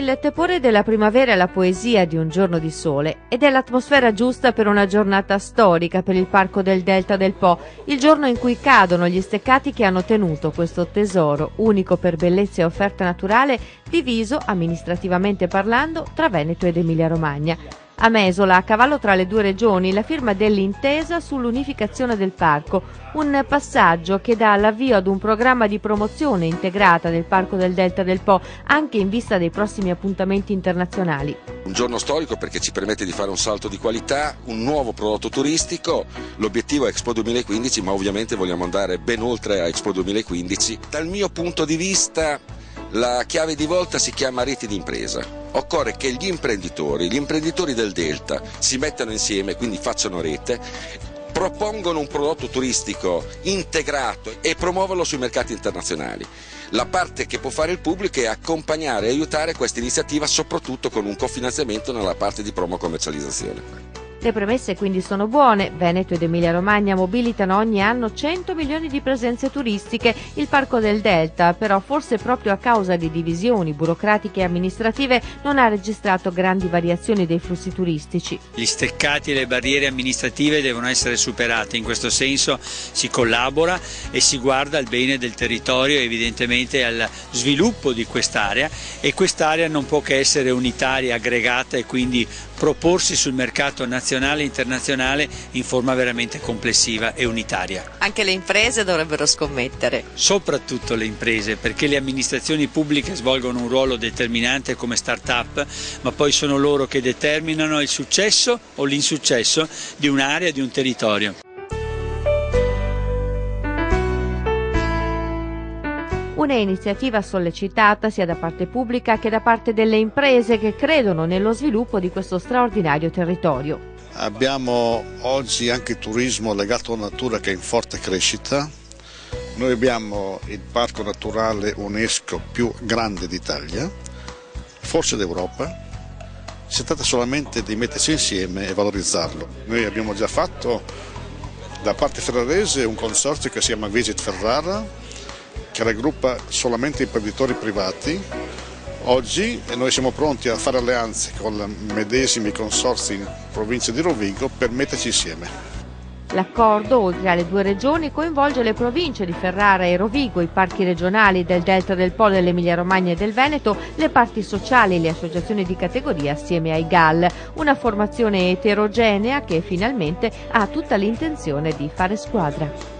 Il tepore della primavera è la poesia di un giorno di sole ed è l'atmosfera giusta per una giornata storica per il Parco del Delta del Po, il giorno in cui cadono gli steccati che hanno tenuto questo tesoro, unico per bellezza e offerta naturale, diviso, amministrativamente parlando, tra Veneto ed Emilia-Romagna. A Mesola, a cavallo tra le due regioni, la firma dell'intesa sull'unificazione del parco, un passaggio che dà l'avvio ad un programma di promozione integrata del Parco del Delta del Po, anche in vista dei prossimi appuntamenti internazionali. Un giorno storico perché ci permette di fare un salto di qualità, un nuovo prodotto turistico, l'obiettivo è Expo 2015, ma ovviamente vogliamo andare ben oltre a Expo 2015. Dal mio punto di vista la chiave di volta si chiama reti di impresa. Occorre che gli imprenditori del Delta si mettano insieme, quindi facciano rete, propongono un prodotto turistico integrato e promuoverlo sui mercati internazionali. La parte che può fare il pubblico è accompagnare e aiutare questa iniziativa, soprattutto con un cofinanziamento nella parte di promo commercializzazione. Le premesse quindi sono buone. Veneto ed Emilia-Romagna mobilitano ogni anno 100 milioni di presenze turistiche. Il Parco del Delta, però, forse proprio a causa di divisioni burocratiche e amministrative, non ha registrato grandi variazioni dei flussi turistici. Gli steccati e le barriere amministrative devono essere superate. In questo senso si collabora e si guarda al bene del territorio e evidentemente al sviluppo di quest'area, e quest'area non può che essere unitaria, aggregata, e quindi proporsi sul mercato nazionale e internazionale in forma veramente complessiva e unitaria. Anche le imprese dovrebbero scommettere. Soprattutto le imprese, perché le amministrazioni pubbliche svolgono un ruolo determinante come start-up, ma poi sono loro che determinano il successo o l'insuccesso di un'area, di un territorio. Una iniziativa sollecitata sia da parte pubblica che da parte delle imprese che credono nello sviluppo di questo straordinario territorio. Abbiamo oggi anche turismo legato alla natura che è in forte crescita. Noi abbiamo il parco naturale UNESCO più grande d'Italia, forse d'Europa. Si tratta solamente di metterci insieme e valorizzarlo. Noi abbiamo già fatto da parte ferrarese un consorzio che si chiama Visit Ferrara, che raggruppa solamente imprenditori privati. Oggi noi siamo pronti a fare alleanze con medesimi consorzi in provincia di Rovigo per metterci insieme. L'accordo, oltre alle due regioni, coinvolge le province di Ferrara e Rovigo, i parchi regionali del Delta del Po, dell'Emilia-Romagna e del Veneto, le parti sociali e le associazioni di categoria assieme ai GAL, una formazione eterogenea che finalmente ha tutta l'intenzione di fare squadra.